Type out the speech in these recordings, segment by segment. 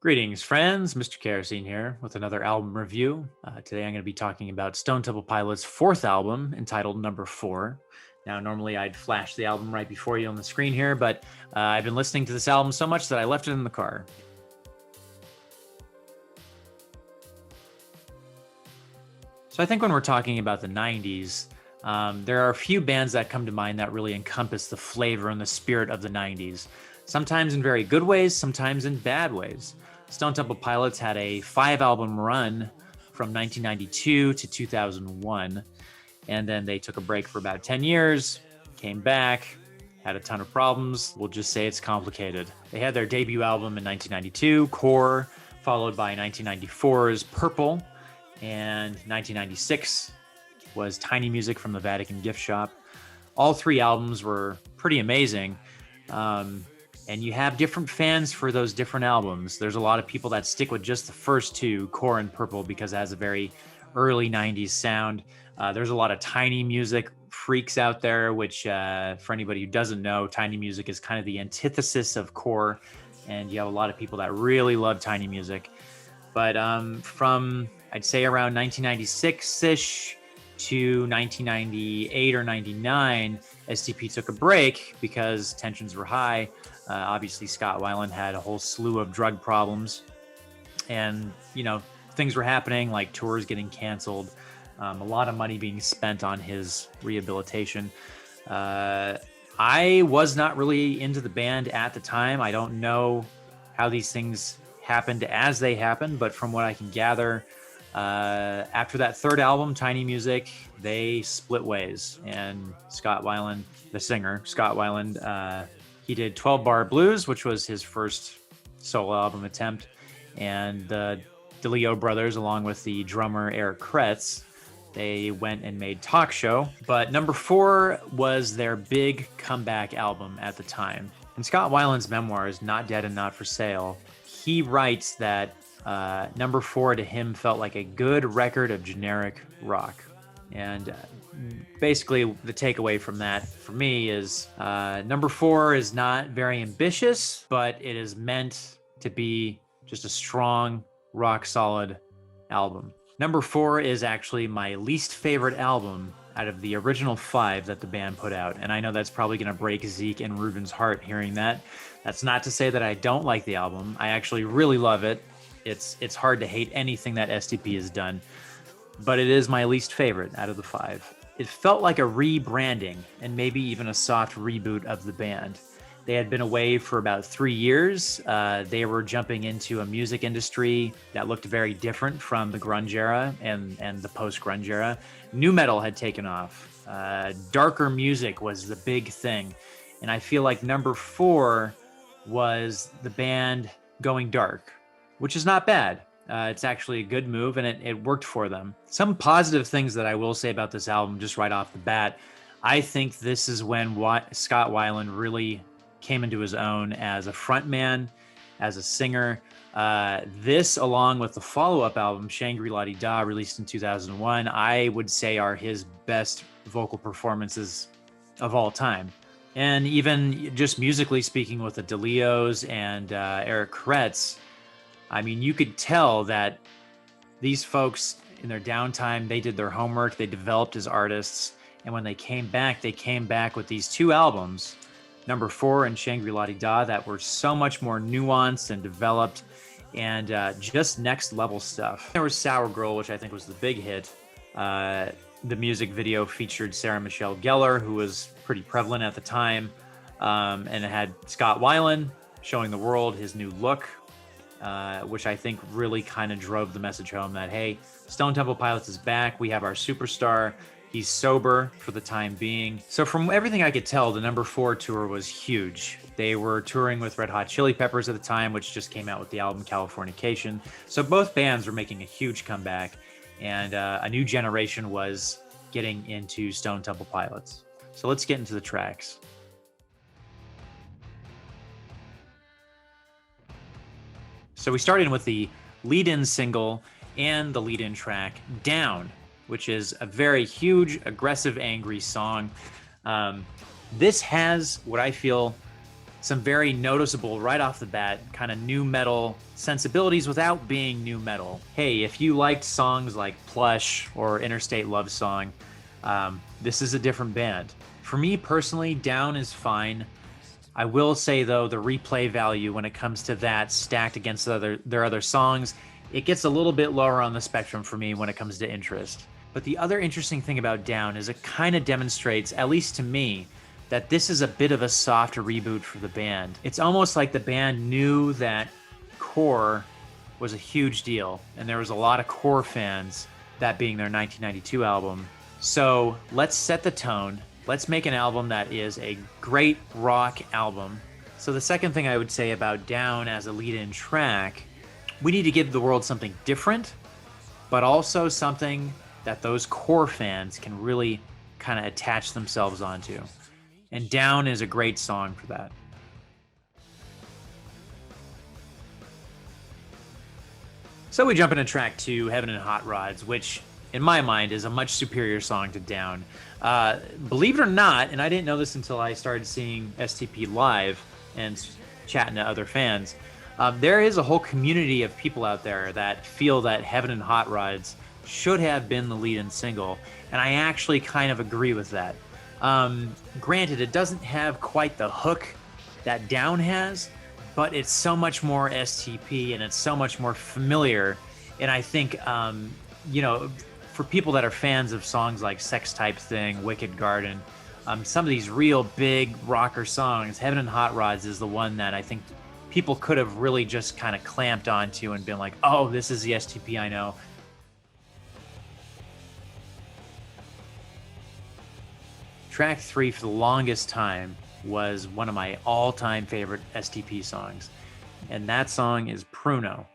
Greetings, friends. Mr. Kerosene here with another album review. Today I'm going to be talking about Stone Temple Pilots' fourth album entitled Number 4. Now, normally I'd flash the album right before you on the screen here, but I've been listening to this album so much that I left it in the car. So I think when we're talking about the 90s, there are a few bands that come to mind that really encompass the flavor and the spirit of the 90s. Sometimes in very good ways, sometimes in bad ways. Stone Temple Pilots had a 5-album run from 1992 to 2001, and then they took a break for about 10 years, came back, had a ton of problems. We'll just say it's complicated. They had their debut album in 1992, Core, followed by 1994's Purple, and 1996 was Tiny Music from the Vatican Gift Shop. All three albums were pretty amazing. And you have different fans for those different albums. There's a lot of people that stick with just the first two, Core and Purple, because it has a very early 90s sound. There's a lot of Tiny Music freaks out there, which for anybody who doesn't know, Tiny Music is kind of the antithesis of Core. And you have a lot of people that really love Tiny Music. But from, I'd say around 1996-ish to 1998 or 99, STP took a break because tensions were high. Obviously, Scott Weiland had a whole slew of drug problems, and things were happening like tours getting canceled, a lot of money being spent on his rehabilitation. I was not really into the band at the time. I don't know how these things happened as they happened, but from what I can gather, after that third album, Tiny Music, they split ways, and Scott Weiland, the singer, Scott Weiland, he did 12 Bar Blues, which was his first solo album attempt, and the DeLeo brothers, along with the drummer Eric Kretz, they went and made Talk Show. But Number 4 was their big comeback album at the time. In Scott Weiland's memoirs, Not Dead and Not For Sale, he writes that Number 4 to him felt like a good record of generic rock. And basically the takeaway from that for me is Number 4 is not very ambitious, but it is meant to be just a strong, rock solid album. Number 4 is actually my least favorite album out of the original 5 that the band put out. And I know that's probably going to break Zeke and Ruben's heart hearing that. That's not to say that I don't like the album. I actually really love it. It's hard to hate anything that STP has done, but it is my least favorite out of the 5. It felt like a rebranding and maybe even a soft reboot of the band. They had been away for about 3 years. They were jumping into a music industry that looked very different from the grunge era and the post-grunge era. Nu metal had taken off. Darker music was the big thing. And I feel like Number 4 was the band going dark, which is not bad. It's actually a good move, and it worked for them. Some positive things that I will say about this album, just right off the bat, I think this is when Scott Weiland really came into his own as a frontman, as a singer. This, along with the follow-up album, Shangri-La-Di-Da, released in 2001, I would say are his best vocal performances of all time. And even just musically speaking with the DeLeos and Eric Kretz, I mean, you could tell that these folks, in their downtime, they did their homework, they developed as artists, and when they came back with these 2 albums, Number 4 and Shangri-La-Di-Da, that were so much more nuanced and developed, and just next level stuff. There was Sour Girl, which I think was the big hit. The music video featured Sarah Michelle Gellar, who was pretty prevalent at the time, and it had Scott Weiland showing the world his new look, which I think really kind of drove the message home that, hey, Stone Temple Pilots is back. We have our superstar. He's sober for the time being. So from everything I could tell, the Number 4 tour was huge. They were touring with Red Hot Chili Peppers at the time, which just came out with the album Californication. So both bands were making a huge comeback, and a new generation was getting into Stone Temple Pilots. So let's get into the tracks. So we started with the lead-in single and the lead-in track, Down, which is a very huge, aggressive, angry song. This has what I feel some very noticeable, right off the bat, kind of new metal sensibilities without being new metal. Hey, if you liked songs like Plush or Interstate Love Song, this is a different band. For me personally, Down is fine. I will say, though, the replay value when it comes to that stacked against their other songs, it gets a little bit lower on the spectrum for me when it comes to interest. But the other interesting thing about Down is it kind of demonstrates, at least to me, that this is a bit of a soft reboot for the band. It's almost like the band knew that Core was a huge deal, and there was a lot of Core fans, that being their 1992 album. So let's set the tone. Let's make an album that is a great rock album. So the second thing I would say about Down as a lead-in track, we need to give the world something different, but also something that those Core fans can really kind of attach themselves onto. And Down is a great song for that. So we jump into track 2, Heaven and Hot Rods, which in my mind is a much superior song to Down. Believe it or not, and I didn't know this until I started seeing STP live and chatting to other fans, there is a whole community of people out there that feel that Heaven and Hot Rods should have been the lead-in single, and I actually kind of agree with that. Granted, it doesn't have quite the hook that Down has, but it's so much more STP and it's so much more familiar. And I think, you know, for people that are fans of songs like Sex Type Thing, Wicked Garden, some of these real big rocker songs, Heaven and Hot Rods is the one that I think people could have really just kind of clamped onto and been like, oh, this is the STP I know. Track 3 for the longest time was one of my all-time favorite STP songs, and that song is Pruno.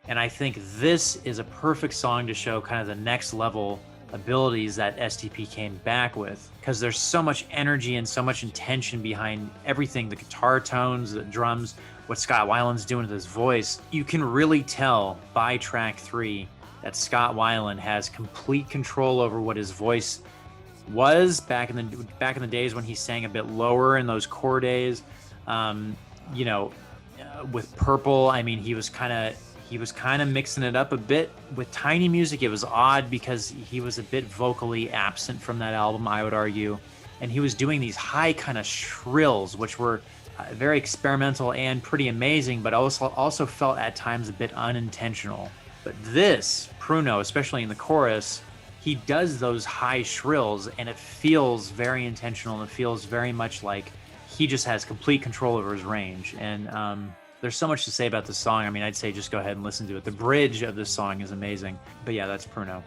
And I think this is a perfect song to show kind of the next level abilities that STP came back with, because there's so much energy and so much intention behind everything, the guitar tones, the drums, what Scott Weiland's doing with his voice. You can really tell by track 3 that Scott Weiland has complete control over what his voice was back in the days when he sang a bit lower in those Core days. You know, with Purple, I mean, he was kind of mixing it up a bit. With Tiny Music, it was odd because he was a bit vocally absent from that album, I would argue, and he was doing these high kind of shrills, which were very experimental and pretty amazing, but also felt at times a bit unintentional. But this Pruno, especially in the chorus, he does those high shrills, and it feels very intentional, and it feels very much like he just has complete control over his range. And there's so much to say about this song. I mean, I'd say just go ahead and listen to it. The bridge of this song is amazing. But yeah, that's Pruno.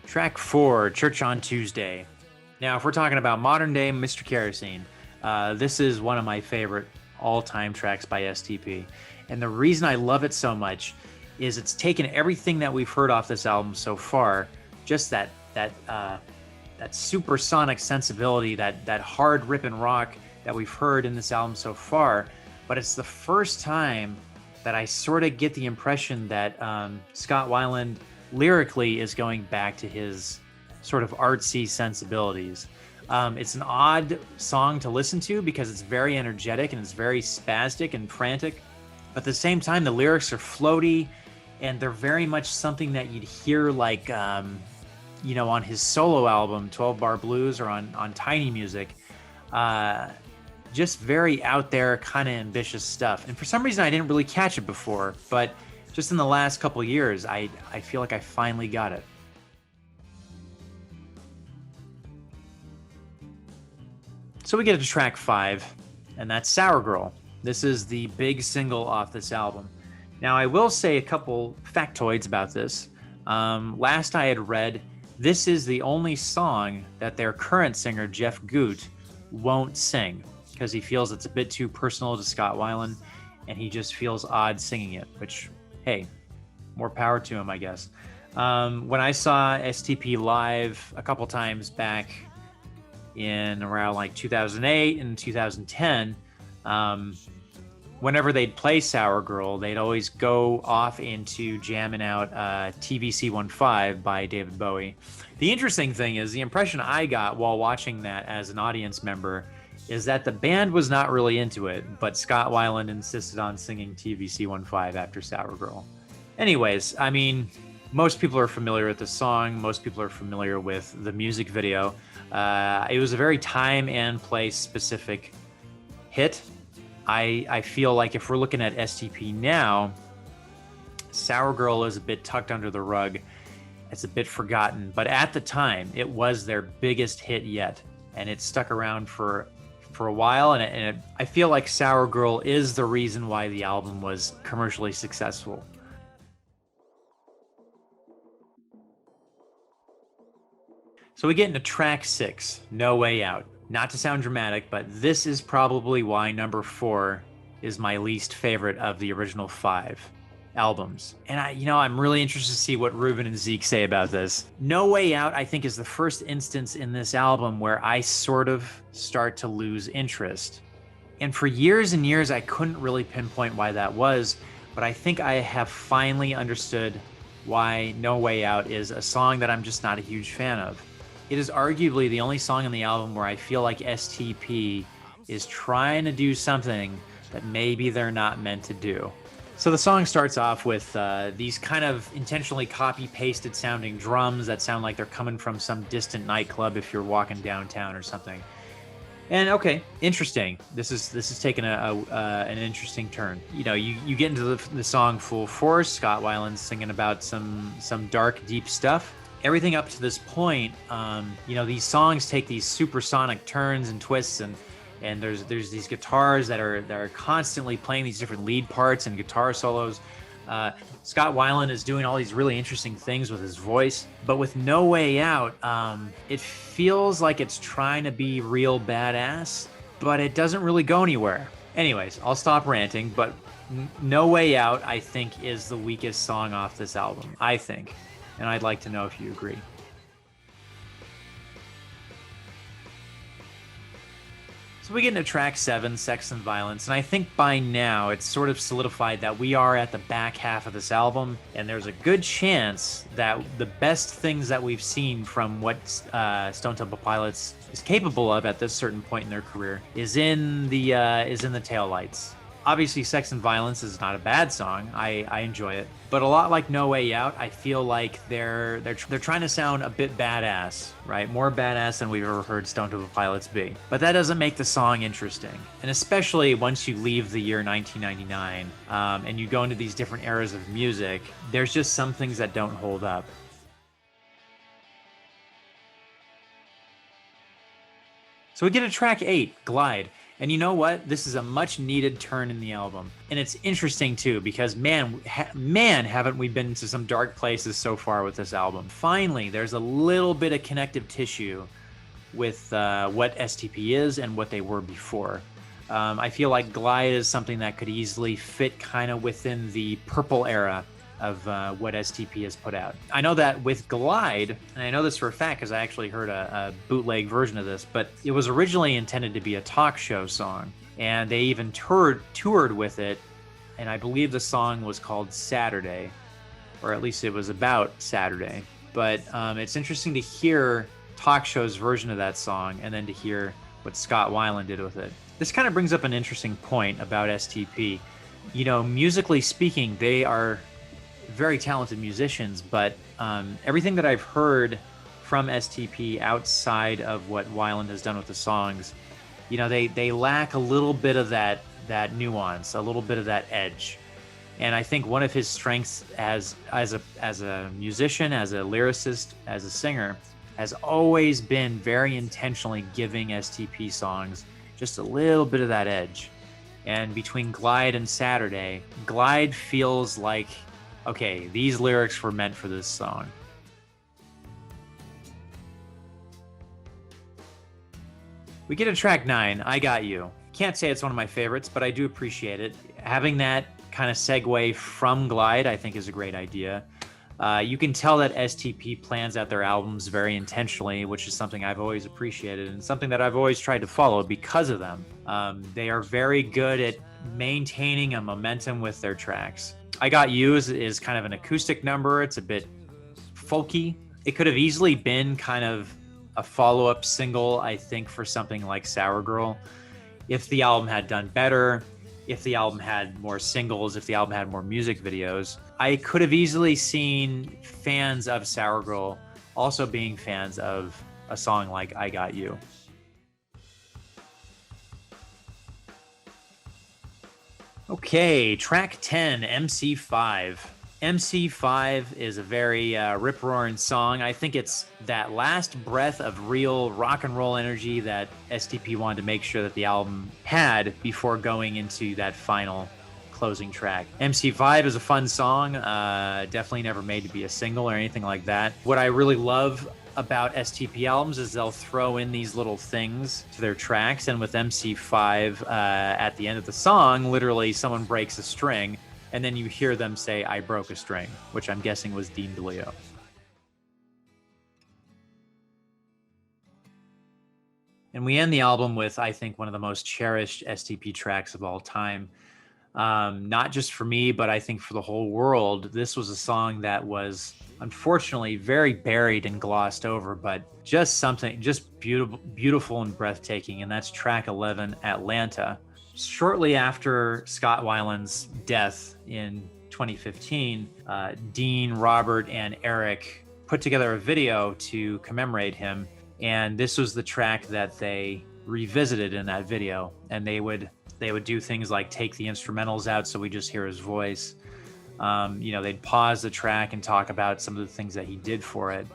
Track 4, Church on Tuesday. Now, if we're talking about modern day Mr. Kerosene, this is one of my favorite all-time tracks by STP. And the reason I love it so much is it's taken everything that we've heard off this album so far, just that supersonic sensibility, that hard ripping rock that we've heard in this album so far, but it's the first time that I sort of get the impression that Scott Weiland lyrically is going back to his sort of artsy sensibilities. It's an odd song to listen to because it's very energetic and it's very spastic and frantic. But at the same time, the lyrics are floaty, and they're very much something that you'd hear like, you know, on his solo album, 12 Bar Blues, or on Tiny Music. Just very out there, kind of ambitious stuff. And for some reason, I didn't really catch it before, but just in the last couple of years, I feel like I finally got it. So we get to track 5, and that's Sour Girl. This is the big single off this album. Now, I will say a couple factoids about this. Last I had read, this is the only song that their current singer, Jeff Goot, won't sing because he feels it's a bit too personal to Scott Weiland, and he just feels odd singing it, which, hey, more power to him, I guess. When I saw STP live a couple times back in around like 2008 and 2010, whenever they'd play Sour Girl, they'd always go off into jamming out TVC-15 by David Bowie. The interesting thing is, the impression I got while watching that as an audience member is that the band was not really into it, but Scott Weiland insisted on singing TVC-15 after Sour Girl. Anyways, I mean, most people are familiar with the song. Most people are familiar with the music video. It was a very time and place specific hit. I feel like if we're looking at STP now, Sour Girl is a bit tucked under the rug. It's a bit forgotten, but at the time, it was their biggest hit yet, and it stuck around for a while, I feel like Sour Girl is the reason why the album was commercially successful. So we get into track 6, No Way Out. Not to sound dramatic, but this is probably why number 4 is my least favorite of the original 5 albums. And I'm really interested to see what Ruben and Zeke say about this. No Way Out, I think, is the first instance in this album where I sort of start to lose interest. And for years and years, I couldn't really pinpoint why that was, but I think I have finally understood why No Way Out is a song that I'm just not a huge fan of. It is arguably the only song on the album where I feel like STP is trying to do something that maybe they're not meant to do. So the song starts off with these kind of intentionally copy-pasted sounding drums that sound like they're coming from some distant nightclub if you're walking downtown or something. And okay, interesting. This is taking an interesting turn. You get into the song full force. Scott Weiland's singing about some dark, deep stuff. Everything up to this point, these songs take these supersonic turns and twists, and there's these guitars that are constantly playing these different lead parts and guitar solos. Scott Weiland is doing all these really interesting things with his voice, but with No Way Out, it feels like it's trying to be real badass, but it doesn't really go anywhere. Anyways, I'll stop ranting, but No Way Out, I think, is the weakest song off this album, I think, and I'd like to know if you agree. So we get into track 7, Sex and Violence, and I think by now it's sort of solidified that we are at the back half of this album, and there's a good chance that the best things that we've seen from what Stone Temple Pilots is capable of at this certain point in their career is in the taillights. Obviously, Sex and Violence is not a bad song. I enjoy it. But a lot like No Way Out, I feel like they're trying to sound a bit badass, right? More badass than we've ever heard Stone Temple Pilots be. But that doesn't make the song interesting. And especially once you leave the year 1999 and you go into these different eras of music, there's just some things that don't hold up. So we get to track 8, Glide. And you know what? This is a much needed turn in the album. And it's interesting too, because man, haven't we been to some dark places so far with this album. Finally, there's a little bit of connective tissue with what STP is and what they were before. I feel like Glide is something that could easily fit kind of within the purple era of what STP has put out. I know that with Glide, and I know this for a fact because I actually heard a bootleg version of this, but it was originally intended to be a talk show song, and they even toured with it, and I believe the song was called Saturday, or at least it was about Saturday. But it's interesting to hear talk show's version of that song, and then to hear what Scott Weiland did with it. This kind of brings up an interesting point about STP. Musically speaking, they are very talented musicians, but everything that I've heard from STP outside of what Weiland has done with the songs, they lack a little bit of that nuance, a little bit of that edge. And I think one of his strengths as a musician, as a lyricist, as a singer, has always been very intentionally giving STP songs just a little bit of that edge. And between Glide and Saturday, Glide feels like, okay, these lyrics were meant for this song. We get to track 9, I Got You. Can't say it's one of my favorites, but I do appreciate it. Having that kind of segue from Glide, I think, is a great idea. You can tell that STP plans out their albums very intentionally, which is something I've always appreciated and something that I've always tried to follow because of them. They are very good at maintaining a momentum with their tracks. I Got You is kind of an acoustic number. It's a bit folky. It could have easily been kind of a follow-up single, I think, for something like Sour Girl. If the album had done better, if the album had more singles, if the album had more music videos, I could have easily seen fans of Sour Girl also being fans of a song like I Got You. Okay, track 10, MC5. MC5 is a very rip-roaring song. I think it's that last breath of real rock and roll energy that STP wanted to make sure that the album had before going into that final closing track. MC5 is a fun song, definitely never made to be a single or anything like that. What I really love about STP albums is they'll throw in these little things to their tracks, and with MC5, at the end of the song, literally someone breaks a string, and then you hear them say, "I broke a string," which I'm guessing was Dean DeLeo. And we end the album with, I think, one of the most cherished STP tracks of all time. Not just for me, but I think for the whole world. This was a song that was unfortunately very buried and glossed over, but just beautiful and breathtaking. And that's track 11, Atlanta. Shortly after Scott Weiland's death in 2015, Dean, Robert, and Eric put together a video to commemorate him. And this was the track that they revisited in that video. And they would do things like take the instrumentals out so we just hear his voice. They'd pause the track and talk about some of the things that he did for it.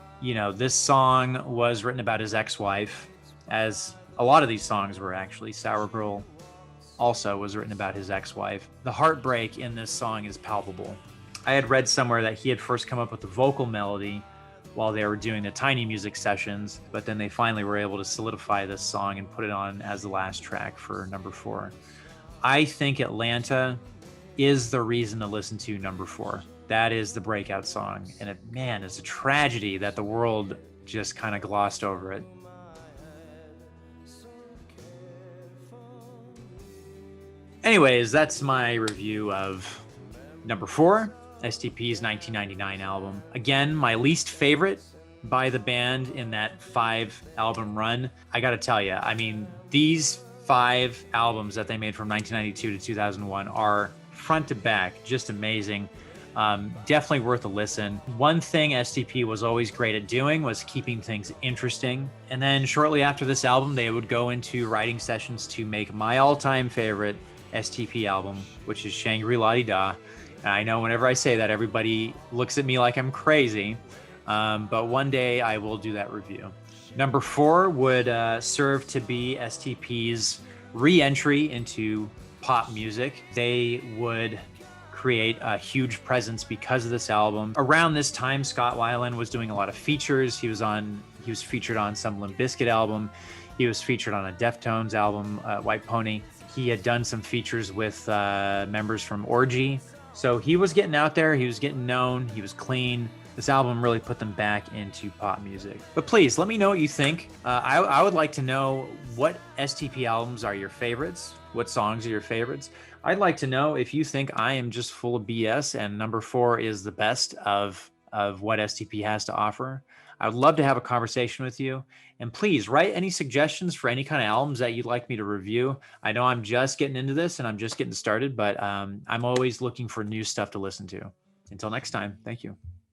This song was written about his ex-wife, as a lot of these songs were actually. Sour Girl also was written about his ex-wife. The heartbreak in this song is palpable. I had read somewhere that he had first come up with the vocal melody while they were doing the Tiny Music sessions, but then they finally were able to solidify this song and put it on as the last track for number 4. I think Atlanta is the reason to listen to number 4. That is the breakout song. And it's a tragedy that the world just kind of glossed over it. Anyways, that's my review of number 4, STP's 1999 album. Again, my least favorite by the band in that 5-album run. I gotta tell you, these 5 albums that they made from 1992 to 2001 are front to back just amazing. Definitely worth a listen. One thing STP was always great at doing was keeping things interesting. And then shortly after this album, they would go into writing sessions to make my all-time favorite STP album, which is Shangri-La-Di-Da. And I know whenever I say that, everybody looks at me like I'm crazy, but one day I will do that review. Number 4 would serve to be STP's re-entry into pop music. They would create a huge presence because of this album. Around this time, Scott Weiland was doing a lot of features. He was featured on some Limp Bizkit album. He was featured on a Deftones album, White Pony. He had done some features with members from Orgy. So he was getting out there, he was getting known, he was clean. This album really put them back into pop music. But please, let me know what you think. I would like to know what STP albums are your favorites, what songs are your favorites. I'd like to know if you think I am just full of BS and number 4 is the best of what STP has to offer. I would love to have a conversation with you. And please write any suggestions for any kind of albums that you'd like me to review. I know I'm just getting into this and I'm just getting started, but I'm always looking for new stuff to listen to. Until next time, thank you.